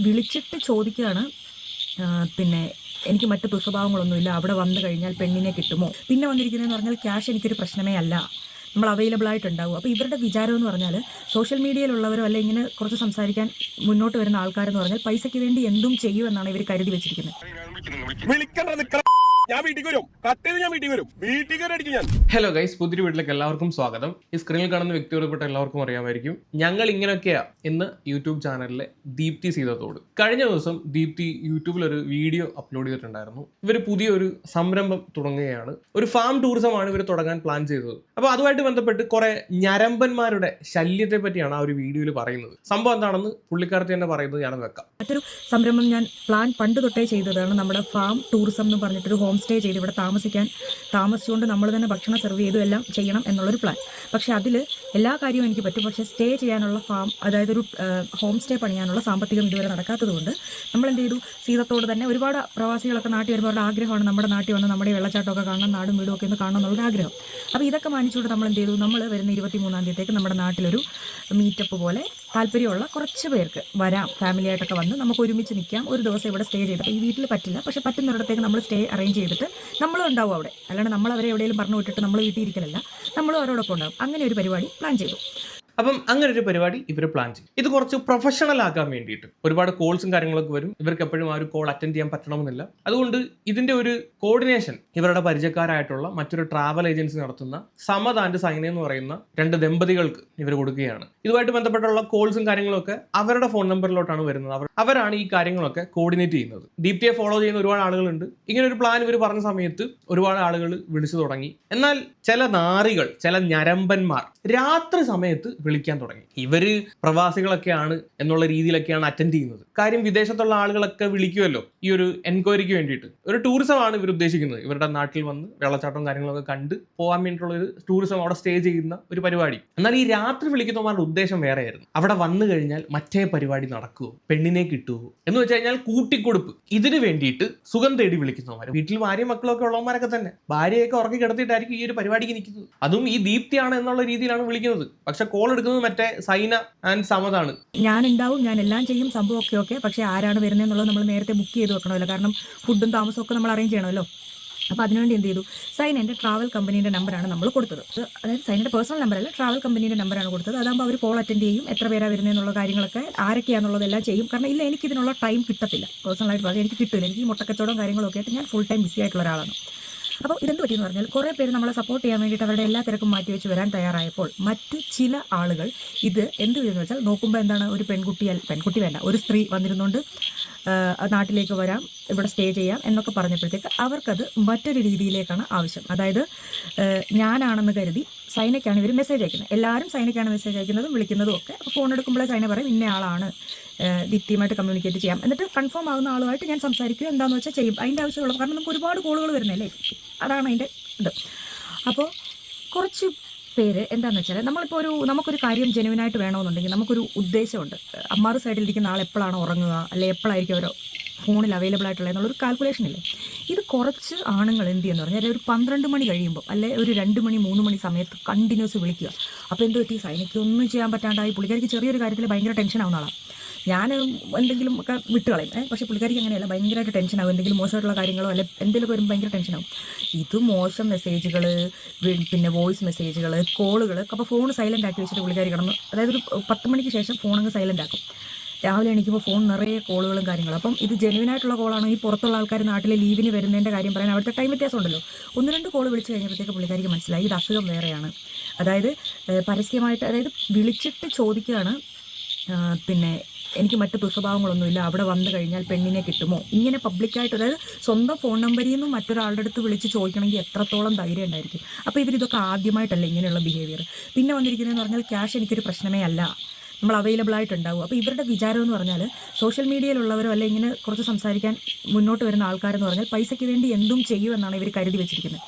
വിളിച്ചിട്ട് ചോദിക്കുകയാണ്, പിന്നെ എനിക്ക് മറ്റു ദുസ്വഭാവങ്ങളൊന്നുമില്ല, അവിടെ വന്നു കഴിഞ്ഞാൽ പെണ്ണിനെ കിട്ടുമോ? പിന്നെ വന്നിരിക്കുന്നതെന്ന് പറഞ്ഞാൽ ക്യാഷ് എനിക്കൊരു പ്രശ്നമേ അല്ല, നമ്മൾ അവൈലബിൾ ആയിട്ടുണ്ടാവും. അപ്പോൾ ഇവരുടെ വിചാരം എന്ന് പറഞ്ഞാൽ സോഷ്യൽ മീഡിയയിലുള്ളവരോ അല്ലെ ഇങ്ങനെ കുറച്ച് സംസാരിക്കാൻ മുന്നോട്ട് വരുന്ന ആൾക്കാരെന്ന് പറഞ്ഞാൽ പൈസയ്ക്ക് വേണ്ടി എന്തും ചെയ്യുമെന്നാണ് ഇവർ കരുതി വെച്ചിരിക്കുന്നത്. ഹലോ ഗൈസ്, പുതിയൊരു വീട്ടിലേക്ക് എല്ലാവർക്കും സ്വാഗതം. ഈ സ്ക്രീനിൽ കാണുന്ന വ്യക്തിയോടൊപ്പം എല്ലാവർക്കും അറിയാമായിരിക്കും, ഞങ്ങൾ ഇങ്ങനെയൊക്കെയാ ഇന്ന് യൂട്യൂബ് ചാനലിലെ ദീപ്തി സീതത്തോട്. കഴിഞ്ഞ ദിവസം ദീപ്തി യൂട്യൂബിൽ ഒരു വീഡിയോ അപ്ലോഡ് ചെയ്തിട്ടുണ്ടായിരുന്നു. ഇവർ പുതിയൊരു സംരംഭം തുടങ്ങുകയാണ്. ഒരു ഫാം ടൂറിസമാണ് ഇവർ തുടങ്ങാൻ പ്ലാൻ ചെയ്തത്. അപ്പോൾ അതുമായിട്ട് ബന്ധപ്പെട്ട് കുറെ ഞരമ്പന്മാരുടെ ശല്യത്തെ പറ്റിയാണ് ആ ഒരു വീഡിയോയിൽ പറയുന്നത്. സംഭവം എന്താണെന്ന് പുള്ളിക്കാരത്തി തന്നെ പറയുന്നത് ഞാനത് വെക്കാം. മറ്റൊരു സംരംഭം ഞാൻ പണ്ട് തൊട്ടേ ചെയ്തതാണ്. നമ്മുടെ ഫാം ടൂറിസം എന്ന് പറഞ്ഞിട്ടൊരു ഹോം സ്റ്റേ ചെയ്ത് ഇവിടെ താമസിച്ചുകൊണ്ട് നമ്മൾ തന്നെ ഭക്ഷണം സെർവ് ചെയ്തു എല്ലാം ചെയ്യണം എന്നുള്ളൊരു പ്ലാൻ. പക്ഷേ അതിൽ എല്ലാ കാര്യവും എനിക്ക് പറ്റും, പക്ഷേ സ്റ്റേ ചെയ്യാനുള്ള ഫാം, അതായത് ഒരു ഹോം സ്റ്റേ പണിയാനുള്ള സാമ്പത്തികം ഇതുവരെ നടക്കാത്തതുകൊണ്ട് നമ്മൾ എന്ത് ചെയ്തു, സീതത്തോട് തന്നെ ഒരുപാട് പ്രവാസികളൊക്കെ നാട്ടിൽ വരുമ്പോൾ ആഗ്രഹമാണ് നമ്മുടെ നാട്ടിൽ വന്ന് നമ്മുടെ വെള്ളച്ചാട്ടമൊക്കെ കാണണം, നാടും വീടും ഒക്കെ ഒന്ന് കാണണം എന്നുള്ളൊരു ആഗ്രഹം. അപ്പോൾ ഇതൊക്കെ മാനിച്ചുകൊണ്ട് നമ്മൾ എന്ത് ചെയ്തു, നമ്മൾ വരുന്ന 23-ാം തീയതിക്ക് നമ്മുടെ നാട്ടിലൊരു മീറ്റപ്പ് പോലെ താല്പര്യമുള്ള കുറച്ച് പേർക്ക് വരാം, ഫാമിലി ആയിട്ടൊക്കെ വന്ന് നമുക്ക് ഒരുമിച്ച് നിൽക്കാം, ഒരു ദിവസം ഇവിടെ സ്റ്റേ ചെയ്ത്. ഈ വീട്ടിൽ പറ്റില്ല, പക്ഷേ പറ്റുന്നിടത്തേക്ക് നമ്മൾ സ്റ്റേ അറേഞ്ച് ചെയ്തിട്ട് നമ്മളും ഉണ്ടാവും അവിടെ. അല്ലാണ്ട് നമ്മൾ അവരെ എവിടെയെങ്കിലും പറഞ്ഞു വിട്ടിട്ട് നമ്മൾ വീട്ടിൽ ഇരിക്കലല്ല, നമ്മളും അവരോടൊപ്പം ഉണ്ടാവും. അങ്ങനെ ഒരു പരിപാടി പ്ലാൻ ചെയ്തു. അപ്പം അങ്ങനെ ഒരു പരിപാടി ഇവർ പ്ലാൻ ചെയ്യും. ഇത് കുറച്ച് പ്രൊഫഷണൽ ആക്കാൻ വേണ്ടിയിട്ട് ഒരുപാട് കോൾസും കാര്യങ്ങളൊക്കെ വരും. ഇവർക്ക് എപ്പോഴും ആ ഒരു കോൾ അറ്റൻഡ് ചെയ്യാൻ പറ്റണമെന്നില്ല. അതുകൊണ്ട് ഇതിന്റെ ഒരു കോർഡിനേഷൻ ഇവരുടെ പരിചയക്കാരായിട്ടുള്ള മറ്റൊരു ട്രാവൽ ഏജൻസി നടത്തുന്ന സമദ് ആൻഡ് സൈന എന്ന് പറയുന്ന 2 ദമ്പതികൾക്ക് ഇവർ കൊടുക്കുകയാണ്. ഇതുമായിട്ട് ബന്ധപ്പെട്ടുള്ള കോൾസും കാര്യങ്ങളൊക്കെ അവരുടെ ഫോൺ നമ്പറിലോട്ടാണ് വരുന്നത്. അവരാണ് ഈ കാര്യങ്ങളൊക്കെ കോർഡിനേറ്റ് ചെയ്യുന്നത്. ദീപ്തിയെ ഫോളോ ചെയ്യുന്ന ഒരുപാട് ആളുകളുണ്ട്. ഇങ്ങനെ ഒരു പ്ലാൻ ഇവർ പറഞ്ഞ സമയത്ത് ഒരുപാട് ആളുകൾ വിളിച്ചു തുടങ്ങി. എന്നാൽ ചില നാറികൾ, ചില ഞരമ്പന്മാർ രാത്രി സമയത്ത് വിളിക്കാൻ തുടങ്ങി. ഇവര് പ്രവാസികളൊക്കെയാണ് എന്നുള്ള രീതിയിലൊക്കെയാണ് അറ്റൻഡ് ചെയ്യുന്നത്. കാര്യം വിദേശത്തുള്ള ആളുകളൊക്കെ വിളിക്കുമല്ലോ ഈ ഒരു എൻക്വയറിക്ക് വേണ്ടിയിട്ട്. ഒരു ടൂറിസമാണ് ഇവർ ഉദ്ദേശിക്കുന്നത്. ഇവരുടെ നാട്ടിൽ വന്ന് വെള്ളച്ചാട്ടവും കാര്യങ്ങളൊക്കെ കണ്ട് പോകാൻ വേണ്ടിയിട്ടുള്ള ഒരു ടൂറിസം, അവിടെ സ്റ്റേ ചെയ്യുന്ന ഒരു പരിപാടി. എന്നാൽ ഈ രാത്രി വിളിക്കുന്നവരുടെ ഉദ്ദേശം വേറെയായിരുന്നു. അവിടെ വന്നു കഴിഞ്ഞാൽ മറ്റേ പരിപാടി നടക്കുമോ, പെണ്ണിനെ കിട്ടുമോ എന്ന് വെച്ച് കഴിഞ്ഞാൽ കൂട്ടിക്കൊടുപ്പ്. ഇതിന് വേണ്ടിയിട്ട് സുഖം തേടി വിളിക്കുന്നവർ, വീട്ടിൽ ഭാര്യയും മക്കളൊക്കെ ഉള്ളവന്മാരൊക്കെ തന്നെ ഭാര്യയൊക്കെ ഉറക്കി കിടത്തിയിട്ടായിരിക്കും ഈ ഒരു പരിപാടിക്ക് നിൽക്കുന്നത്. അതും ഈ ദീപ്തിയാണ് എന്നുള്ള രീതിയിലാണ് വിളിക്കുന്നത്. പക്ഷെ കോൾ എടുക്കുന്നത് മറ്റേ സൈന ആൻഡ് സമദാണ്. ഞാൻ ഉണ്ടാവും, ഞാൻ എല്ലാം ചെയ്യും, സംഭവം ഒക്കെ. പക്ഷേ ആരാണ് വരുന്നതെന്നുള്ളത് നമ്മൾ നേരത്തെ ബുക്ക് ചെയ്ത് വെക്കണമല്ലോ. കാരണം ഫുഡും താമസവും ഒക്കെ നമ്മൾ അറേഞ്ച് ചെയ്യണമല്ലോ. അപ്പോൾ അതിനുവേണ്ടി എന്ത് ചെയ്തു, സൈനൻ്റെ ട്രാവൽ കമ്പനീൻ്റെ നമ്പറാണ് നമ്മൾ കൊടുത്തത്. അതായത് സൈനയുടെ പേഴ്സണൽ നമ്പറല്ല, ട്രാവൽ കമ്പനീൻ്റെ നമ്പറാണ് കൊടുത്തത്. അതാകുമ്പോൾ അവർ കോൾ അറ്റൻഡ് ചെയ്യും, എത്ര പേരാണ് വരുന്നതെന്നുള്ള കാര്യങ്ങളൊക്കെ ആരൊക്കെയാണെന്നുള്ളതെല്ലാം ചെയ്യും. കാരണം ഇല്ല, എനിക്കിതിനുള്ള ടൈം കിട്ടത്തില്ല. പേഴ്സണലായിട്ട് പറഞ്ഞാൽ എനിക്ക് കിട്ടില്ല. എനിക്ക് ഈ മുട്ടക്കച്ചവടവും കാര്യങ്ങളൊക്കെ ആയിട്ട് ഞാൻ ഫുൾ ടൈം ബിസി ആയിട്ടുള്ള ഒരാളാണ്. അപ്പോൾ ഇതെന്ത് പറ്റിയെന്ന് പറഞ്ഞാൽ, കുറേ പേര് നമ്മളെ സപ്പോർട്ട് ചെയ്യാൻ വേണ്ടിയിട്ട് അവരുടെ എല്ലാ തിരക്കും മാറ്റി വെച്ച് വരാൻ തയ്യാറായപ്പോൾ മറ്റു ചില ആളുകൾ ഇത് എന്ത് ചെയ്യുമെന്ന് വെച്ചാൽ, നോക്കുമ്പോൾ എന്താണ്, ഒരു പെൺകുട്ടി വേണ്ട, ഒരു സ്ത്രീ വന്നിരുന്നുകൊണ്ട് നാട്ടിലേക്ക് വരാം, ഇവിടെ സ്റ്റേ ചെയ്യാം എന്നൊക്കെ പറഞ്ഞപ്പോഴത്തേക്ക് അവർക്കത് മറ്റൊരു രീതിയിലേക്കാണ് ആവശ്യം. അതായത് ഞാനാണെന്ന് കരുതി സൈനയ്ക്കാണ് ഇവർ മെസ്സേജ് അയക്കുന്നത്. എല്ലാവരും സൈനയ്ക്കാണ് മെസ്സേജ് അയക്കുന്നതും വിളിക്കുന്നതും ഒക്കെ. അപ്പോൾ ഫോൺ എടുക്കുമ്പോഴേ സൈന പറയും ഇന്ന ആളാണ്, ദീപ്തിയുമായിട്ട് കമ്മ്യൂണിക്കേറ്റ് ചെയ്യാം, എന്നിട്ട് കൺഫേം ആകുന്ന ആളുമായിട്ട് ഞാൻ സംസാരിക്കുക, എന്താണെന്ന് വെച്ചാൽ ചെയ്യും. അതിൻ്റെ ആവശ്യമുള്ളത്, കാരണം നമുക്ക് ഒരുപാട് കോളുകൾ വരുന്നല്ലേ, അതാണ് അതിൻ്റെ ഇത്. അപ്പോൾ കുറച്ച് പേര് എന്താണെന്ന് വെച്ചാൽ, നമുക്കൊരു കാര്യം ജെനുവിനായിട്ട് വേണമെന്നുണ്ടെങ്കിൽ നമുക്കൊരു ഉദ്ദേശമുണ്ട്. അമ്മാറ് സൈഡിലിരിക്കുന്ന ആൾ എപ്പോഴാണ് ഉറങ്ങുക, അല്ലെങ്കിൽ എപ്പോഴായിരിക്കും അവരോ ഫോണിൽ അവൈലബിൾ ആയിട്ടുള്ള എന്നുള്ളൊരു കാൽക്കുലേഷൻ ഇല്ലേ. ഇത് കുറച്ച് ആണുങ്ങൾ എന്ത് ചെയ്യുമെന്ന് പറഞ്ഞാൽ, ഒരു 12 മണി കഴിയുമ്പോൾ അല്ലെ ഒരു 2 മണി 3 മണി സമയത്ത് കണ്ടിന്യൂസ് വിളിക്കുക. അപ്പോൾ എന്ത് പറ്റി, സൈനയ്ക്ക് ഒന്നും ചെയ്യാൻ പറ്റാണ്ടായി. പുള്ളിക്കാരിക്ക് ചെറിയൊരു കാര്യത്തിൽ ഭയങ്കര ടെൻഷൻ ആവുന്ന ആളാണ്. ഞാൻ എന്തെങ്കിലും ഒക്കെ വിട്ടുകളയും, പക്ഷേ പുള്ളിക്കാരിക്ക് അങ്ങനെയല്ല, ഭയങ്കരമായിട്ട് ടെൻഷനാകും. എന്തെങ്കിലും മോശമായിട്ടുള്ള കാര്യങ്ങളോ അല്ലെ എന്തെങ്കിലുമൊക്കെ വരുമ്പോൾ ഭയങ്കര ടെൻഷനാകും. ഇത് മോശം മെസ്സേജുകൾ, പിന്നെ വോയിസ് മെസ്സേജുകൾ, കോളുകൾ. അപ്പോൾ ഫോൺ സൈലൻ്റ് ആക്കി വെച്ചിട്ട് പുള്ളിക്കാരി കിടന്നു. അതായത് ഒരു 10 മണിക്ക് ശേഷം ഫോണങ്ങ് സൈലൻ്റ് ആക്കും. രാവിലെ എണീക്കുമ്പോൾ ഫോൺ നിറയെ കോളുകളും കാര്യങ്ങളും. അപ്പം ഇത് ജെനുവിനായിട്ടുള്ള കോളാണ്. ഈ പുറത്തുള്ള ആൾക്കാർ നാട്ടിൽ ലീവിന് വരുന്നതിൻ്റെ കാര്യം പറയാൻ അവിടുത്തെ ടൈം വ്യത്യാസം ഉണ്ടല്ലോ. 1-2 കോൾ വിളിച്ച് കഴിഞ്ഞപ്പോഴത്തേക്ക് പുള്ളിക്കാരിക്ക് മനസ്സിലായി ഇത് അസുഖം വേറെയാണ്. അതായത് പരസ്യമായിട്ട്, അതായത് വിളിച്ചിട്ട് ചോദിക്കുകയാണ്, പിന്നെ എനിക്ക് മറ്റു ദുസ്വഭാവങ്ങളൊന്നുമില്ല, അവിടെ വന്നു കഴിഞ്ഞാൽ പെണ്ണിനെ കിട്ടുമോ? ഇങ്ങനെ പബ്ലിക്കായിട്ട്, അതായത് സ്വന്തം ഫോൺ നമ്പറിൽ നിന്നും മറ്റൊരാളുടെ അടുത്ത് വിളിച്ച് ചോദിക്കണമെങ്കിൽ എത്രത്തോളം ധൈര്യം ഉണ്ടായിരിക്കും. അപ്പോൾ ഇവരിതൊക്കെ ആദ്യമായിട്ടല്ല ഇങ്ങനെയുള്ള ബിഹേവിയർ. പിന്നെ വന്നിരിക്കുന്നതെന്ന് പറഞ്ഞാൽ ക്യാഷ് എനിക്കൊരു പ്രശ്നമേ അല്ല, നമ്മൾ അവൈലബിൾ ആയിട്ടുണ്ടാവും. അപ്പോൾ ഇവരുടെ വിചാരം എന്ന് പറഞ്ഞാൽ സോഷ്യൽ മീഡിയയിലുള്ളവരോ അല്ലെ ഇങ്ങനെ കുറച്ച് സംസാരിക്കാൻ മുന്നോട്ട് വരുന്ന ആൾക്കാരെന്ന് പറഞ്ഞാൽ പൈസയ്ക്ക് വേണ്ടി എന്തും ചെയ്യുമെന്നാണ് ഇവർ കരുതി വെച്ചിരിക്കുന്നത്.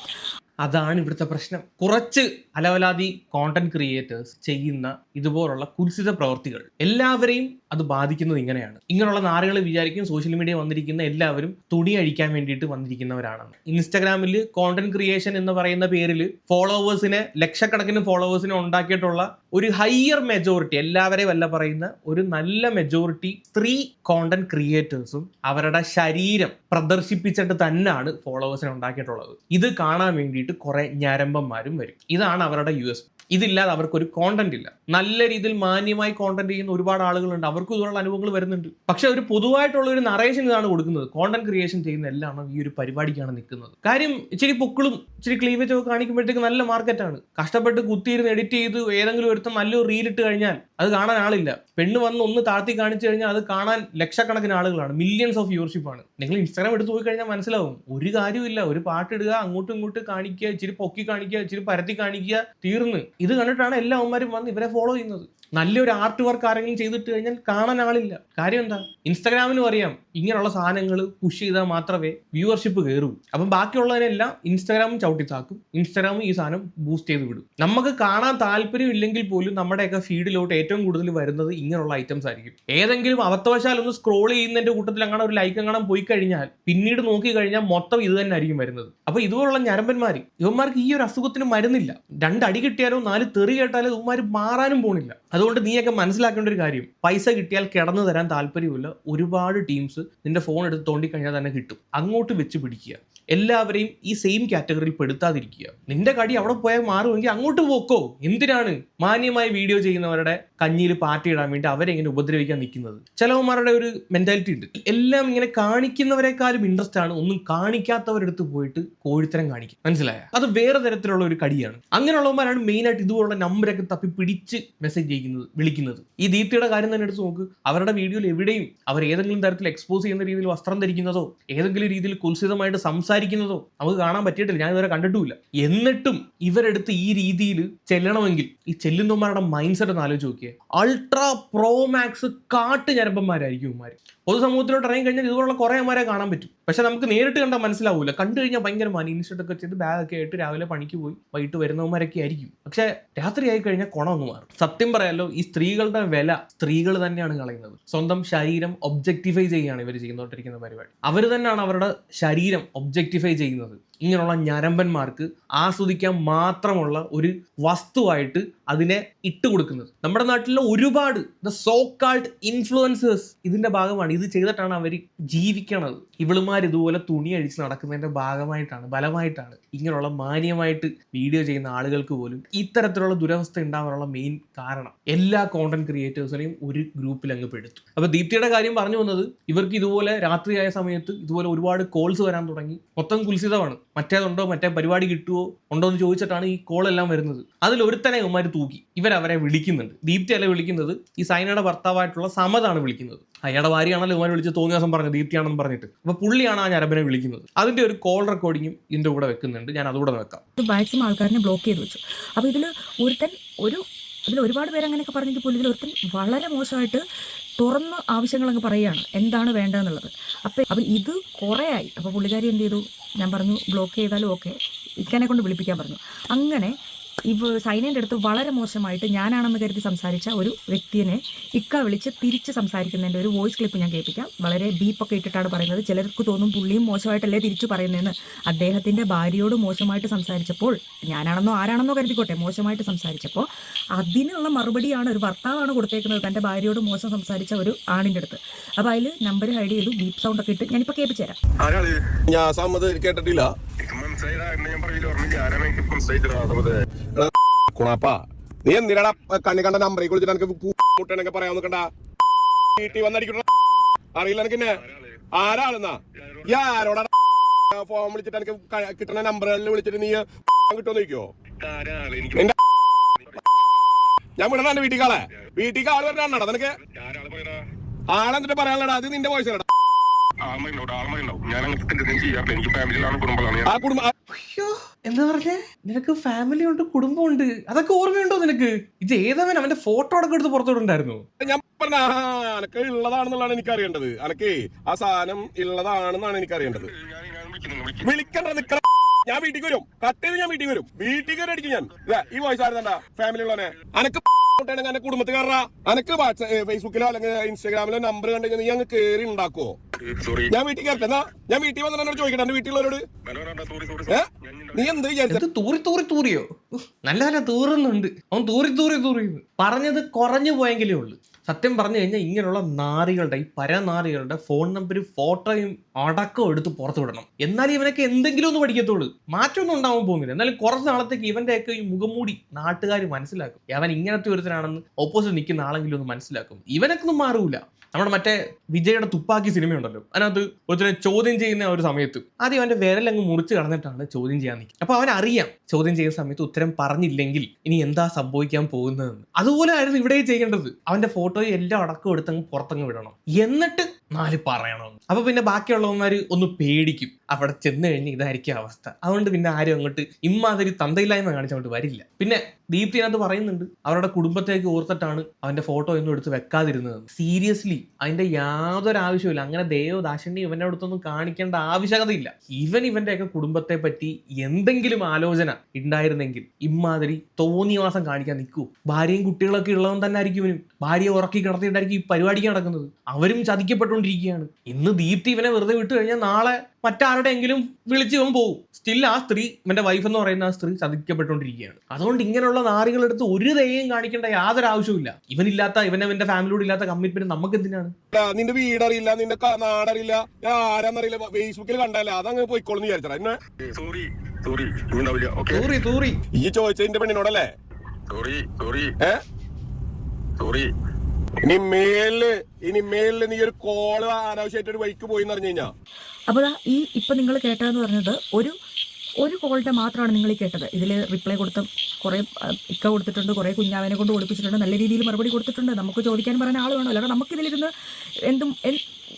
അതാണ് ഇവിടുത്തെ പ്രശ്നം. കുറച്ച് അലവലാതി കോണ്ടന്റ് ക്രിയേറ്റേഴ്സ് ചെയ്യുന്ന ഇതുപോലുള്ള കുൽസിത പ്രവർത്തികൾ എല്ലാവരെയും അത് ബാധിക്കുന്നത് ഇങ്ങനെയാണ്. ഇങ്ങനെയുള്ള നാറുകൾ വിചാരിക്കും സോഷ്യൽ മീഡിയ വന്നിരിക്കുന്ന എല്ലാവരും തുണി അഴിക്കാൻ വേണ്ടിയിട്ട് വന്നിരിക്കുന്നവരാണെന്ന്. ഇൻസ്റ്റാഗ്രാമിൽ കോണ്ടന്റ് ക്രിയേഷൻ എന്ന് പറയുന്ന പേരിൽ ഫോളോവേഴ്സിനെ, ലക്ഷക്കണക്കിന് ഫോളോവേഴ്സിനെ ഉണ്ടാക്കിയിട്ടുള്ള ഒരു ഹയർ മെജോറിറ്റി, എല്ലാവരെയും അല്ല പറയുന്ന ഒരു നല്ല മെജോറിറ്റി സ്ത്രീ കോണ്ടന്റ് ക്രിയേറ്റേഴ്സും അവരുടെ ശരീരം പ്രദർശിപ്പിച്ചിട്ട് തന്നെയാണ് ഫോളോവേഴ്സിനെ ഉണ്ടാക്കിയിട്ടുള്ളത്. ഇത് കാണാൻ വേണ്ടിയിട്ട് കുറെ ഞരമ്പന്മാരും വരും. ഇതാണ് അവരുടെ US. ഇതില്ലാതെ അവർക്കൊരു കോണ്ടന്റ് ഇല്ല. നല്ല രീതിയിൽ മാന്യമായി കോണ്ടന്റ് ചെയ്യുന്ന ഒരുപാട് ആളുകളുണ്ട്, അവർക്കും ഇതുപോലുള്ള അനുഭവങ്ങൾ വരുന്നുണ്ട്. പക്ഷെ ഒരു പൊതുവായിട്ടുള്ള ഒരു നറേഷൻ ഇതാണ് കൊടുക്കുന്നത്. കോണ്ടന്റ് ക്രിയേഷൻ ചെയ്യുന്ന എല്ലാം ഈ ഒരു പരിപാടിക്കാണ് നിൽക്കുന്നത്. കാര്യം ഇച്ചിരി പൊക്കിളും ഇച്ചിരി ക്ലീവേജ് ഒക്കെ കാണിക്കുമ്പോഴത്തേക്ക് നല്ല മാർക്കറ്റാണ്. കഷ്ടപ്പെട്ട് കുത്തിയിരുന്ന് എഡിറ്റ് ചെയ്ത് ഏതെങ്കിലും ഒരുത്തം നല്ലൊരു റീലിട്ട് കഴിഞ്ഞാൽ അത് കാണാൻ ആളില്ല. പെണ്ണ് വന്ന് ഒന്ന് താഴ്ത്തി കാണിച്ചു കഴിഞ്ഞാൽ അത് കാണാൻ ലക്ഷക്കണക്കിന് ആളുകളാണ്, മില്യൺസ് ഓഫ് വ്യൂവർഷിപ്പ് ആണ്. നിങ്ങൾ ഇൻസ്റ്റാഗ്രാം എടുത്ത് പോയി കഴിഞ്ഞാൽ മനസ്സിലാവും, ഒരു കാര്യമില്ല. ഒരു പാട്ടിടുക, അങ്ങോട്ടും ഇങ്ങോട്ടും കാണിക്കുക, ഇച്ചിരി പൊക്കി കാണിക്കുക, ഇച്ചിരി പരത്തി കാണിക്കുക, തീർന്ന്. ഇത് കണ്ടിട്ടാണ് എല്ലാ അവന്മാരും വന്ന് ഇവരെ ഫോളോ ചെയ്യുന്നത്. നല്ലൊരു ആർട്ട് വർക്ക് ആരെങ്കിലും ചെയ്തിട്ട് കഴിഞ്ഞാൽ കാണാൻ ആളില്ല. കാര്യം എന്താ? ഇൻസ്റ്റാഗ്രാമിനും അറിയാം ഇങ്ങനെയുള്ള സാധനങ്ങൾ പുഷ് ചെയ്താൽ മാത്രമേ വ്യൂവർഷിപ്പ് കയറൂ. അപ്പം ബാക്കിയുള്ളതിനെല്ലാം ഇൻസ്റ്റാഗ്രാമും ചവിട്ടിത്താക്കും, ഇൻസ്റ്റാഗ്രാമും ഈ സാധനം ബൂസ്റ്റ് ചെയ്ത് വിടും. നമുക്ക് കാണാൻ താല്പര്യം ഇല്ലെങ്കിൽ പോലും നമ്മുടെയൊക്കെ ഫീഡിലോട്ട് ഏറ്റവും കൂടുതൽ വരുന്നത് ഇങ്ങനെയുള്ള ഐറ്റംസ് ആയിരിക്കും. ഏതെങ്കിലും അബദ്ധവശാൽ ഒന്ന് സ്ക്രോൾ ചെയ്യുന്നതിന്റെ കൂട്ടത്തിൽ അങ്ങനെ ഒരു ലൈക്ക് അങ്ങനെ പോയി കഴിഞ്ഞാൽ പിന്നീട് നോക്കി കഴിഞ്ഞാൽ മൊത്തം ഇത് തന്നെ ആയിരിക്കും വരുന്നത്. അപ്പൊ ഇതുപോലുള്ള ഞരമ്പന്മാർ, ഇവന്മാർക്ക് ഈ ഒരു അസുഖത്തിന് മരുന്നില്ല. 2 അടി കിട്ടിയാലോ 4 തെറി കേട്ടാലോ ഇവന്മാർ മാറാനും പോണില്ല. അതുകൊണ്ട് നീയൊക്കെ മനസ്സിലാക്കേണ്ട ഒരു കാര്യം, പൈസ കിട്ടിയാൽ കിടന്നു തരാൻ താല്പര്യമില്ല. ഒരുപാട് ടീംസ് നിന്റെ ഫോൺ എടുത്ത് തോണ്ടിക്കഴിഞ്ഞാൽ തന്നെ കിട്ടും. അങ്ങോട്ട് വെച്ച് പിടിക്കുക. എല്ലാവരെയും ഈ സെയിം കാറ്റഗറിയിൽ പെടുത്താതിരിക്കുക. നിന്റെ കടി അവിടെ പോയാൽ മാറുമെങ്കിൽ അങ്ങോട്ട് പോക്കോ. എന്തിനാണ് മാന്യമായി വീഡിയോ ചെയ്യുന്നവരുടെ കഞ്ഞിയിൽ പാറ്റിയിടാൻ വേണ്ടി അവരെ ഇങ്ങനെ ഉപദ്രവിക്കാൻ നിൽക്കുന്നത്? ചിലവന്മാരുടെ ഒരു മെന്റാലിറ്റി ഉണ്ട്, എല്ലാം ഇങ്ങനെ കാണിക്കുന്നവരെക്കാളും ഇൻട്രസ്റ്റ് ആണ് ഒന്നും കാണിക്കാത്തവരെടുത്ത് പോയിട്ട് കോഴിത്തരം കാണിക്കും. മനസ്സിലായ? അത് വേറെ തരത്തിലുള്ള ഒരു കടിയാണ്. അങ്ങനെയുള്ളവന്മാരാണ് മെയിനായിട്ട് ഇതുപോലുള്ള നമ്പരൊക്കെ തപ്പി പിടിച്ച് മെസ്സേജ് ചെയ്യുന്നത്, വിളിക്കുന്നത്. ഈ ദീപ്തിയുടെ കാര്യം തന്നെ എടുത്ത് നോക്ക്. അവരുടെ വീഡിയോയിൽ എവിടെയും അവർ ഏതെങ്കിലും തരത്തിൽ എക്സ്പോസ് ചെയ്യുന്ന രീതിയിൽ വസ്ത്രം ധരിക്കുന്നതോ ഏതെങ്കിലും രീതിയിൽ കുൽസിതമായിട്ട് സംസാരിക്കുന്നതോ നമുക്ക് കാണാൻ പറ്റിയിട്ടില്ല. ഞാൻ ഇതുവരെ കണ്ടിട്ടുമില്ല. എന്നിട്ടും ഇവരെടുത്ത് ഈ രീതിയിൽ ചെല്ലണമെങ്കിൽ ഈ ചെല്ലുന്നവന്മാരുടെ മൈൻഡ് സെറ്റ് ഒന്ന് ആലോചിച്ച് നോക്കിയേ. അൾട്രാ പ്രോ മാക്സ് കാട്ട് ഞരമ്പന്മാരായിരിക്കും ഇവന്മാർ. പൊതുസമൂഹത്തിലോട്ട് ഇറങ്ങി കഴിഞ്ഞാൽ ഇതുപോലുള്ള കുറേ അമ്മമാരെ കാണാൻ പറ്റും. പക്ഷെ നമുക്ക് നേരിട്ട് കണ്ടാൽ മനസ്സിലാവൂല. കണ്ടു കഴിഞ്ഞാൽ ഭയങ്കര ഇൻസ്റ്റൊക്കെ ചെയ്ത് ബാഗൊക്കെ ആയിട്ട് രാവിലെ പണിക്ക് പോയി വൈകിട്ട് വരുന്നവന്മാരൊക്കെ ആയിരിക്കും. പക്ഷെ രാത്രി ആയി കഴിഞ്ഞാൽ കുണമൊന്ന് മാറും. സത്യം പറയാലോ, ഈ സ്ത്രീകളുടെ വില സ്ത്രീകൾ തന്നെയാണ് കളയുന്നത്. സ്വന്തം ശരീരം ഒബ്ജക്ടിഫൈ ചെയ്യുകയാണ് ഇവർ ചെയ്തുകൊണ്ടിരിക്കുന്ന പരിപാടി. അവർ തന്നെയാണ് അവരുടെ ശരീരം ഒബ്ജക്ടിഫൈ ചെയ്യുന്നത്. ഇങ്ങനെയുള്ള ഞരമ്പന്മാർക്ക് ആസ്വദിക്കാൻ മാത്രമുള്ള ഒരു വസ്തുവായിട്ട് അതിനെ ഇട്ടുകൊടുക്കുന്നത്. നമ്മുടെ നാട്ടിലെ ഒരുപാട് സോ കാൾഡ് ഇൻഫ്ലുവൻസേഴ്സ് ഇതിന്റെ ഭാഗമാണ്. ഇത് ചെയ്തിട്ടാണ് അവർ ജീവിക്കണത്. ഇവളുമാർ ഇതുപോലെ തുണി അഴിച്ച് നടക്കുന്നതിന്റെ ഭാഗമായിട്ടാണ്, ബലമായിട്ടാണ് ഇങ്ങനെയുള്ള മാന്യമായിട്ട് വീഡിയോ ചെയ്യുന്ന ആളുകൾക്ക് പോലും ഇത്തരത്തിലുള്ള ദുരവസ്ഥ ഉണ്ടാവാനുള്ള മെയിൻ കാരണം എല്ലാ കോണ്ടന്റ് ക്രിയേറ്റേഴ്സിനെയും ഒരു ഗ്രൂപ്പിൽ അങ്ങ് പെടുത്തു. അപ്പൊ ദീപ്തിയുടെ കാര്യം പറഞ്ഞു വന്നത്, ഇവർക്ക് ഇതുപോലെ രാത്രിയായ സമയത്ത് ഇതുപോലെ ഒരുപാട് കോൾസ് വരാൻ തുടങ്ങി. മൊത്തം കുൽസിതമാണ്. മറ്റേതുണ്ടോ, മറ്റേ പരിപാടി കിട്ടുമോ ഉണ്ടോ എന്ന് ചോദിച്ചിട്ടാണ് ഈ കോൾ എല്ലാം വരുന്നത്. അതിൽ ഒരുത്തനെ ഇവന്മാർ തൂക്കി ഇവരവരെ വിളിക്കുന്നുണ്ട്. ദീപ്തി അല്ല വിളിക്കുന്നത്, ഈ സൈനയുടെ ഭർത്താവായിട്ടുള്ള സമതാണ് വിളിക്കുന്നത്. അയാളുടെ ഭാര്യയാണല്ലോ ഇവന്മാർ വിളിച്ച് തോന്നിയ ദിവസം പറഞ്ഞു ദീപ്തിയാണെന്ന് പറഞ്ഞിട്ട്. അപ്പൊ പുള്ളിയാണ് ആ ഞരമ്പനെ വിളിക്കുന്നത്. അതിന്റെ ഒരു കോൾ റെക്കോർഡിങ്ങും ഇതിന്റെ കൂടെ വെക്കുന്നുണ്ട്. ഞാൻ അതുകൂടെ വെക്കാം. മാക്സിമം ആൾക്കാരെ ബ്ലോക്ക് ചെയ്ത് വെച്ചു. അപ്പൊ ഇതിൽ ഒരുപാട് പേര് അങ്ങനെയൊക്കെ പറഞ്ഞെങ്കിൽ പോലും ഇതിലൊരുത്തൻ വളരെ മോശമായിട്ട് തുറന്ന് ആവശ്യങ്ങളങ്ങ് പറയുകയാണ് എന്താണ് വേണ്ടതെന്നുള്ളത്. അപ്പം ഇത് കുറേ ആയി. അപ്പോൾ പുള്ളിക്കാരി എന്ത് ചെയ്തു, ഞാൻ പറഞ്ഞു ബ്ലോക്ക് ചെയ്താലും ഓക്കെ, ഇക്കനെ കൊണ്ട് വിളിപ്പിക്കാൻ പറഞ്ഞു. അങ്ങനെ സൈനേൻ്റെ അടുത്ത് വളരെ മോശമായിട്ട് ഞാനാണെന്ന് കരുതി സംസാരിച്ച ഒരു വ്യക്തിയെ ഇക്ക വിളിച്ച് തിരിച്ച് സംസാരിക്കുന്നതിൻ്റെ ഒരു വോയിസ് ക്ലിപ്പ് ഞാൻ കേൾപ്പിക്കാം. വളരെ ബീപ്പൊക്കെ ഇട്ടിട്ടാണ് പറയുന്നത്. ചിലർക്ക് തോന്നും പുള്ളിയും മോശമായിട്ടല്ലേ തിരിച്ചു പറയുന്നതെന്ന്. അദ്ദേഹത്തിൻ്റെ ഭാര്യയോട് മോശമായിട്ട് സംസാരിച്ചപ്പോൾ, ഞാനാണെന്നോ ആരാണെന്നോ കരുതിക്കോട്ടെ, മോശമായിട്ട് സംസാരിച്ചപ്പോൾ അതിനുള്ള മറുപടിയാണ് ഒരു ഭർത്താവാണ് കൊടുത്തേക്കുന്നത് തൻ്റെ ഭാര്യയോട് മോശം സംസാരിച്ച ഒരു ആണിൻ്റെ അടുത്ത്. അപ്പോൾ അതിൽ നമ്പർ ഹൈഡ് ചെയ്തു, ബീപ്പ് സൗണ്ട് ഒക്കെ ഇട്ട് ഞാനിപ്പോൾ കേൾപ്പിച്ചു തരാം. നീ എന്തിനാ കണ്ണി കണ്ട നമ്പറിൽ കുളിച്ചിട്ട് എനിക്ക് പറയാൻ നോക്കണ്ട. വീട്ടിൽ വന്നടിക്കണ അറിയില്ല എനിക്കെന്നെ ആരാണെന്നാ ഈ ആരോടാ ഫോൺ വിളിച്ചിട്ട് എനിക്ക് കിട്ടുന്ന നമ്പറുകളിൽ വിളിച്ചിട്ട് നീ കിട്ടുമോ നോക്കിയോ? ഞാൻ വിടണ വീട്ടിൽ ആള് വരണ നിനക്ക് ആളെന്നിട്ട് പറയാനുള്ളടാ. അത് നിന്റെ വോയിസ് അയ്യോ, എന്താ പറഞ്ഞേ? നിനക്ക് ഫാമിലി ഉണ്ട്, കുടുംബമുണ്ട്, അതൊക്കെ ഓർമ്മയുണ്ടോ നിനക്ക്? ഇത് ഏതവൻ അവന്റെ ഫോട്ടോ അടക്കം എടുത്ത് പുറത്തോട്ടുണ്ടായിരുന്നു. ഞാൻ പറഞ്ഞ അനക്ക് ഉള്ളതാണെന്നുള്ളതാണ് എനിക്ക് അറിയേണ്ടത്. അനക്ക് ആ സാധനം ഉള്ളതാണെന്നാണ് എനിക്ക് അറിയേണ്ടത്. വിളിക്കണ്ട നിക്ക ഞാൻ വീട്ടിൽ വരും, കട്ട് ചെയ്ത് ഞാൻ വീട്ടിൽ വരും, വീട്ടിൽ കയറി അടിക്കും ഞാൻ. ഈ വോയിസ് ആയിരുന്നണ്ട ഫാമിലി ഉള്ളവനെ അനക്ക് എന്റെ കുടുംബത്തിൽ കയറാ, അനക്ക് ഫേസ്ബുക്കിലോ അല്ലെങ്കിൽ ഇൻസ്റ്റാഗ്രാമിലോ നമ്പർ കണ്ടു നീ അങ്ങ് കയറി ഉണ്ടാക്കുവോ? ഞാൻ വീട്ടിൽ കയറട്ടെ, എന്നാ ഞാൻ വീട്ടിൽ വന്നിട്ട് എന്നോട് ചോദിക്കട്ടെ എന്റെ വീട്ടിലുള്ളവരോട് നീ എന്ത് വിചാരിച്ചു? തൂറിയോ നല്ല നല്ല തൂറുന്നുണ്ട് അവൻ തൂറി പറഞ്ഞത് കുറഞ്ഞു പോയെങ്കിലേ ഉള്ളൂ. സത്യം പറഞ്ഞു കഴിഞ്ഞാൽ ഇങ്ങനെയുള്ള നാറികളുടെ ഈ പരനാറികളുടെ ഫോൺ നമ്പരും ഫോട്ടോയും അടക്കം എടുത്ത് പുറത്തു വിടണം. എന്നാലും ഇവനൊക്കെ എന്തെങ്കിലും ഒന്ന് പഠിക്കത്തുള്ളൂ. മാറ്റമൊന്നും ഉണ്ടാവാൻ പോകുന്നില്ല. എന്നാലും കുറച്ച് നാളത്തേക്ക് ഇവന്റെയൊക്കെ ഈ മുഖംമൂടി നാട്ടുകാർ മനസ്സിലാക്കും. അവൻ ഇങ്ങനത്തെ ഒരുത്തനാണെന്ന് ഓപ്പോസിറ്റ് നിൽക്കുന്ന ആളെങ്കിലും ഒന്ന് മനസ്സിലാക്കും. ഇവനൊക്കെ ഒന്നും മാറൂല. നമ്മുടെ മറ്റേ വിജയുടെ തുപ്പാക്കി സിനിമയുണ്ടല്ലോ, അതിനകത്ത് ഒരുത്തനെ ചോദ്യം ചെയ്യുന്ന ഒരു സമയത്ത് ആദ്യം അവന്റെ വിരലങ്ങ് മുറിച്ച് കടന്നിട്ടാണ് ചോദ്യം ചെയ്യാൻ നിൽക്കുക. അപ്പൊ അവൻ അറിയാം ചോദ്യം ചെയ്യുന്ന സമയത്ത് ഉത്തരം പറഞ്ഞില്ലെങ്കിൽ ഇനി എന്താ സംഭവിക്കാൻ പോകുന്നതെന്ന്. അതുപോലെ ആയിരുന്നു ഇവിടെ ചെയ്യേണ്ടത്. അവന്റെ ഫോട്ടോയും എല്ലാം അടക്കം എടുത്തങ്ങ് പുറത്തങ്ങ് വിടണം, എന്നിട്ട് 4 പറയണം. അപ്പൊ പിന്നെ ബാക്കിയുള്ളവന്മാര് ഒന്ന് പേടിക്കും. അവിടെ ചെന്ന് കഴിഞ്ഞ് ഇതായിരിക്കും അവസ്ഥ. അതുകൊണ്ട് പിന്നെ ആരും അങ്ങോട്ട് ഇമ്മാതിരി തന്തയില്ലായ്മ കാണിച്ചങ്ങോട്ട് വരില്ല. പിന്നെ ദീപ്തിനകത്ത് പറയുന്നുണ്ട് അവരുടെ കുടുംബത്തേക്ക് ഓർത്തിട്ടാണ് അവന്റെ ഫോട്ടോ ഒന്നും എടുത്ത് വെക്കാതിരുന്നത്. സീരിയസ്ലി അതിന്റെ യാതൊരു ആവശ്യമില്ല. അങ്ങനെ ദൈവദാശന്യം ഇവന്റെ അടുത്തൊന്നും കാണിക്കേണ്ട ആവശ്യകതയില്ല. ഇവന്റെയൊക്കെ കുടുംബത്തെ പറ്റി എന്തെങ്കിലും ആലോചന ഉണ്ടായിരുന്നെങ്കിൽ ഇമ്മാതിരി തോന്നിവാസം കാണിക്കാൻ നിൽക്കൂ. ഭാര്യയും കുട്ടികളൊക്കെ ഉള്ളവൻ തന്നെ ആയിരിക്കും ഇവനും. ഭാര്യയെ ഉറക്കി കിടത്തിയിട്ടായിരിക്കും ഈ പരിപാടിക്ക് നടക്കുന്നത്. അവരും ചതിക്കപ്പെട്ടുകൊണ്ടിരിക്കുകയാണ്. ഇന്ന് ദീപ്തി ഇവനെ വെറുതെ വിട്ടു കഴിഞ്ഞാൽ നാളെ മറ്റാരുടെയെങ്കിലും വിളിച്ച് ഇവൻ പോകും. സ്റ്റിൽ ആ സ്ത്രീ, ഇവന്റെ വൈഫ് എന്ന് പറയുന്ന ആ സ്ത്രീ ചതിക്കപ്പെട്ടുകൊണ്ടിരിക്കുകയാണ്. അതുകൊണ്ട് ഇങ്ങനെയുള്ള നാറികളെടുത്ത് ഒരു ദയയും കാണിക്കേണ്ട യാതൊരു ആവശ്യമില്ല. ഇവനില്ലാത്ത ഇവന്റെ ഫാമിലിയോട് ഇല്ലാത്ത കമ്മിറ്റ്മെന്റ് നമുക്ക് എന്തിനാണ്? നിന്റെ വീടറിയില്ല, നിന്റെ നാടറിയില്ല, ആരാന്നറിയില്ല, ഫേസ്ബുക്കിൽ കണ്ടല്ല, അതങ്ങ് പോയിക്കോളൂ വിചാരിച്ചാ. ഈ ചോദിച്ചതിന്റെ പെണ്ണിനോടല്ലേ? ഇനി മേലില് നീ ഒരു കോള് അനാവശ്യമായിട്ട് ഒരു വഴിക്ക് പോയി എന്ന് പറഞ്ഞു കഴിഞ്ഞാ. അപ്പോൾ ഈ ഇപ്പം നിങ്ങൾ കേട്ടതെന്ന് പറഞ്ഞത് ഒരു കോളിന്റെ മാത്രമാണ് നിങ്ങൾ ഈ കേട്ടത്. ഇതിൽ റിപ്ലൈ കൊടുത്ത കുറേ ഇക്ക കൊടുത്തിട്ടുണ്ട്, കുറേ കുഞ്ഞാവിനെ കൊണ്ട് കൊടുപ്പിച്ചിട്ടുണ്ട്, നല്ല രീതിയിൽ മറുപടി കൊടുത്തിട്ടുണ്ട്. നമുക്ക് ചോദിക്കാനും പറയാൻ ആൾ വേണമല്ലോ. കാരണം നമുക്കിതിലിരുന്ന്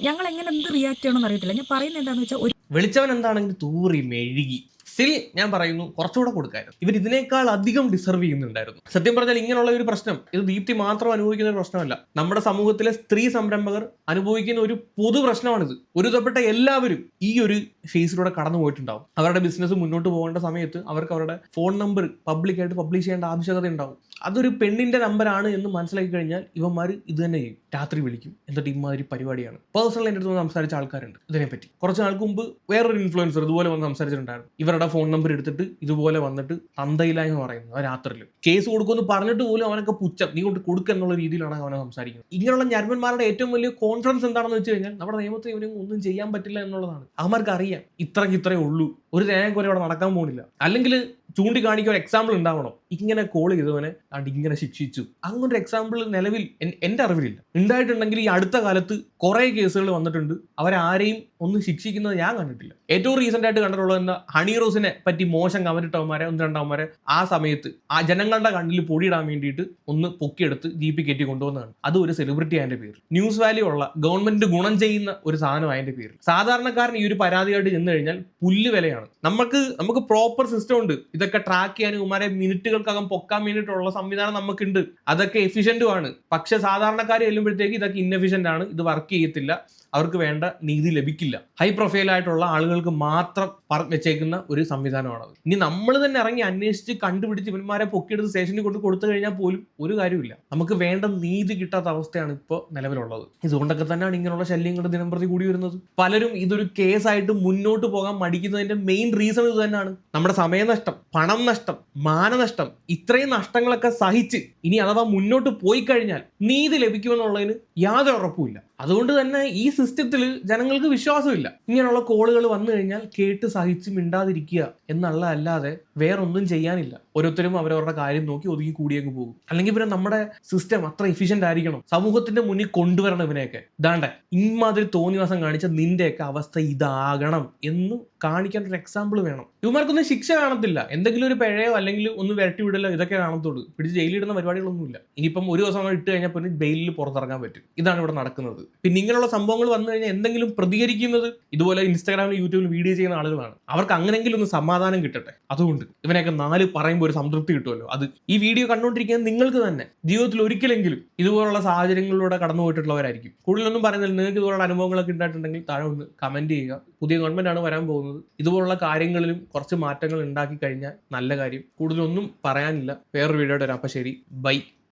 ഞങ്ങൾ എങ്ങനെ എന്ത് റിയാക്ട് ചെയ്യണമെന്ന് അറിയത്തില്ല. ഞാൻ പറയുന്നത് എന്താണെന്ന് വെച്ചാൽ വിളിച്ചവൻ എന്താണെങ്കിൽ തൂറി മെഴുകി. സ്റ്റിൽ ഞാൻ പറയുന്നു കുറച്ചുകൂടെ കൊടുക്കായിരുന്നു. ഇവർ ഇതിനേക്കാൾ അധികം ഡിസർവ് ചെയ്യുന്നുണ്ടായിരുന്നു. സത്യം പറഞ്ഞാൽ ഇങ്ങനെയുള്ള ഒരു പ്രശ്നം ഇത് ദീപ്തി മാത്രം അനുഭവിക്കുന്ന ഒരു പ്രശ്നമല്ല. നമ്മുടെ സമൂഹത്തിലെ സ്ത്രീ സംരംഭകർ അനുഭവിക്കുന്ന ഒരു പൊതു പ്രശ്നമാണിത്. ഒരുതപ്പെട്ട എല്ലാവരും ഈ ഒരു ഫേസിലൂടെ കടന്നു പോയിട്ടുണ്ടാവും. അവരുടെ ബിസിനസ് മുന്നോട്ട് പോകേണ്ട സമയത്ത് അവർക്ക് അവരുടെ ഫോൺ നമ്പർ പബ്ലിക്കായിട്ട് പബ്ലിഷ് ചെയ്യേണ്ട ആവശ്യകത ഉണ്ടാവും. അതൊരു പെണ്ണിന്റെ നമ്പറാണ് എന്ന് മനസ്സിലാക്കി കഴിഞ്ഞാൽ ഇവന്മാർ ഇത് തന്നെ ചെയ്യും. രാത്രി വിളിക്കും, എന്നിട്ട് ഇമാതിരി പരിപാടിയാണ്. പേഴ്സണൽ എൻ്റെ അടുത്ത് സംസാരിച്ച ആൾക്കാരുണ്ട് ഇതിനെപ്പറ്റി. കുറച്ച് നാൾക്ക് മുമ്പ് വേറൊരു ഇൻഫ്ലുവൻസർ ഇതുപോലെ വന്ന് സംസാരിച്ചിട്ടുണ്ടായിരുന്നു. ഇവരുടെ ഫോൺ നമ്പർ എടുത്തിട്ട് ഇതുപോലെ വന്നിട്ട് തന്തയില്ല എന്ന് പറയുന്നത് ആ രാത്രിയിൽ കേസ് കൊടുക്കുമെന്ന് പറഞ്ഞിട്ട് പോലും അവനൊക്കെ പുച്ഛം, നീ കൊണ്ട് കൊടുക്കുക എന്നുള്ള രീതിയിലാണ് അവനെ സംസാരിക്കുന്നത്. ഇങ്ങനെയുള്ള ഞരമ്പന്മാരുടെ ഏറ്റവും വലിയ കോൺഫിഡൻസ് എന്താണെന്ന് വെച്ച് കഴിഞ്ഞാൽ നമ്മുടെ നിയമത്തിൽ ഇവനും ഒന്നും ചെയ്യാൻ പറ്റില്ല എന്നുള്ളതാണ്. അവന്മാർക്ക് അറിയാം ഇത്രേ ഉള്ളൂ, ഒരു തേങ്ങ പോലെ അവിടെ നടക്കാൻ പോകുന്നില്ല. അല്ലെങ്കിൽ ചൂണ്ടിക്കാണിക്കാൻ ഒരു എക്സാമ്പിൾ ഉണ്ടാവണം. ഇങ്ങനെ കോൾ ചെയ്തവനെ അത് ഇങ്ങനെ ശിക്ഷിച്ചു, അങ്ങനൊരു എക്സാമ്പിൾ നിലവിൽ എൻ്റെ അറിവിലില്ല. ഉണ്ടായിട്ടുണ്ടെങ്കിൽ ഈ അടുത്ത കാലത്ത് കുറെ കേസുകൾ വന്നിട്ടുണ്ട്. അവരാരെയും ഒന്ന് ശിക്ഷിക്കുന്നത് ഞാൻ കണ്ടിട്ടില്ല. ഏറ്റവും റീസെന്റ് ആയിട്ട് കണ്ടിട്ടുള്ളത് എന്താ, ഹണി റോസിനെ പറ്റി മോശം കമന്റിട്ടവന്മാരെ 1-2 ആ സമയത്ത് ആ ജനങ്ങളുടെ കണ്ണിൽ പൊടിയിടാൻ വേണ്ടിയിട്ട് ഒന്ന് പൊക്കിയെടുത്ത് ജീപ്പി കയറ്റി കൊണ്ടുവന്നതാണ്. അത് ഒരു സെലിബ്രിറ്റി അതിന്റെ പേര്, ന്യൂസ് വാല്യൂ ഉള്ള ഗവൺമെന്റ് ഗുണം ചെയ്യുന്ന ഒരു സാധനം അതിന്റെ പേര്. സാധാരണക്കാരൻ ഈ ഒരു പരാതിയായിട്ട് ചെന്ന് കഴിഞ്ഞാൽ പുല്ല് വിലയാണ്. നമുക്ക് പ്രോപ്പർ സിസ്റ്റം ഉണ്ട്. ഇതൊക്കെ ട്രാക്ക് ചെയ്യാനും ഇവന്മാരെ മിനിറ്റുകൾക്കകം പൊക്കാൻ വേണ്ടിയിട്ടുള്ള സംവിധാനം നമുക്കുണ്ട്. അതൊക്കെ എഫിഷ്യന്റുമാണ്. പക്ഷെ സാധാരണക്കാർ ചെല്ലുമ്പോഴത്തേക്ക് ഇതൊക്കെ ഇൻഎഫിഷ്യന്റ് ആണ്, ഇത് വർക്ക് ചെയ്യത്തില്ല, അവർക്ക് വേണ്ട നീതി ലഭിക്കില്ല. ഹൈ പ്രൊഫൈൽ ആയിട്ടുള്ള ആളുകൾക്ക് മാത്രം വെച്ചേക്കുന്ന ഒരു സംവിധാനമാണത്. ഇനി നമ്മൾ തന്നെ ഇറങ്ങി അന്വേഷിച്ച് കണ്ടുപിടിച്ച് ഇവന്മാരെ പൊക്കിയെടുത്ത് സ്റ്റേഷനിൽ കൊണ്ട് കൊടുത്തു കഴിഞ്ഞാൽ പോലും ഒരു കാര്യമില്ല. നമുക്ക് വേണ്ട നീതി കിട്ടാത്ത അവസ്ഥയാണ് ഇപ്പോൾ നിലവിലുള്ളത്. ഇതുകൊണ്ടൊക്കെ തന്നെയാണ് ഇങ്ങനെയുള്ള ശല്യങ്ങൾ ദിനംപ്രതി കൂടി വരുന്നത്. പലരും ഇതൊരു കേസായിട്ട് മുന്നോട്ട് പോകാൻ മടിക്കുന്നതിന്റെ മെയിൻ റീസൺ ഇത് തന്നെയാണ്. നമ്മുടെ സമയനഷ്ടം, പണം നഷ്ടം, മാനനഷ്ടം, ഇത്രയും നഷ്ടങ്ങളൊക്കെ സഹിച്ച് ഇനി അഥവാ മുന്നോട്ട് പോയി കഴിഞ്ഞാൽ നീതി ലഭിക്കുമെന്നുള്ളതിന് യാതൊരു ഉറപ്പുമില്ല. അതുകൊണ്ട് തന്നെ ഈ സിസ്റ്റത്തിൽ ജനങ്ങൾക്ക് വിശ്വാസമില്ല. ഇങ്ങനെയുള്ള കോളുകൾ വന്നു കഴിഞ്ഞാൽ കേട്ട് സഹിച്ച് മിണ്ടാതിരിക്കുക എന്നുള്ളതല്ലാതെ വേറൊന്നും ചെയ്യാനില്ല. ഓരോരുത്തരും അവരവരുടെ കാര്യം നോക്കി ഒതുങ്ങി കൂടിയങ്ങ് പോകും. അല്ലെങ്കിൽ പിന്നെ നമ്മുടെ സിസ്റ്റം അത്ര എഫിഷ്യന്റ് ആയിരിക്കണം, സമൂഹത്തിന്റെ മുന്നിൽ കൊണ്ടുവരണം ഇവനെയൊക്കെ. ഇതാണ്ട് ഇമാതിരി തോന്നിവാസം കാണിച്ച നിന്റെയൊക്കെ അവസ്ഥ ഇതാകണം എന്ന് കാണിക്കാൻ ഒരു എക്സാമ്പിൾ വേണം. ഇവന്മാർക്കൊന്നും ശിക്ഷ കാണത്തില്ല, എന്തെങ്കിലും ഒരു പിഴയോ അല്ലെങ്കിൽ ഒന്ന് വരട്ടി വിടലോ ഇതൊക്കെ കാണത്തുള്ളൂ. പിടിച്ച് ജയിലിടുന്ന പരിപാടികളൊന്നുമില്ല. ഇനിയിപ്പം ഒരു ദിവസം ഇട്ട് കഴിഞ്ഞാൽ പിന്നെ ബെയിലിൽ പുറത്തിറങ്ങാൻ പറ്റും. ഇതാണ് ഇവിടെ നടക്കുന്നത്. പിന്നെ ഇങ്ങനെയുള്ള സംഭവങ്ങൾ വന്നു കഴിഞ്ഞാൽ എന്തെങ്കിലും പ്രതികരിക്കുന്നത് ഇതുപോലെ ഇൻസ്റ്റാഗ്രാമിൽ യൂട്യൂബിൽ വീഡിയോ ചെയ്യുന്ന ആളുകളാണ്. അവർക്ക് അങ്ങനെങ്കിലും ഒന്ന് സമാധാനം കിട്ടട്ടെ. അതുകൊണ്ട് ഇവനെയൊക്കെ 4 പറയുമ്പോൾ ഒരു സംതൃപ്തി കിട്ടുമല്ലോ. അത് ഈ വീഡിയോ കണ്ടുകൊണ്ടിരിക്കുന്ന നിങ്ങൾക്ക് തന്നെ ജീവിതത്തിൽ ഒരിക്കലെങ്കിലും ഇതുപോലുള്ള സാഹചര്യങ്ങളിലൂടെ കടന്നു പോയിട്ടുള്ളവരായിരിക്കും. കൂടുതലൊന്നും പറയുന്നില്ല. നിങ്ങൾക്ക് ഇതുപോലുള്ള അനുഭവങ്ങളൊക്കെ ഉണ്ടായിട്ടുണ്ടെങ്കിൽ താഴെ ഒന്ന് കമന്റ് ചെയ്യുക. പുതിയ ഗവൺമെന്റ് ആണ് വരാൻ പോകുന്നത്. ഇതുപോലുള്ള കാര്യങ്ങളിലും കുറച്ച് മാറ്റങ്ങൾ ഉണ്ടാക്കി കഴിഞ്ഞാൽ നല്ല കാര്യം. കൂടുതലൊന്നും പറയാനില്ല. വേറൊരു വീഡിയോയുടെ വരാം. അപ്പം ശരി, ബൈ.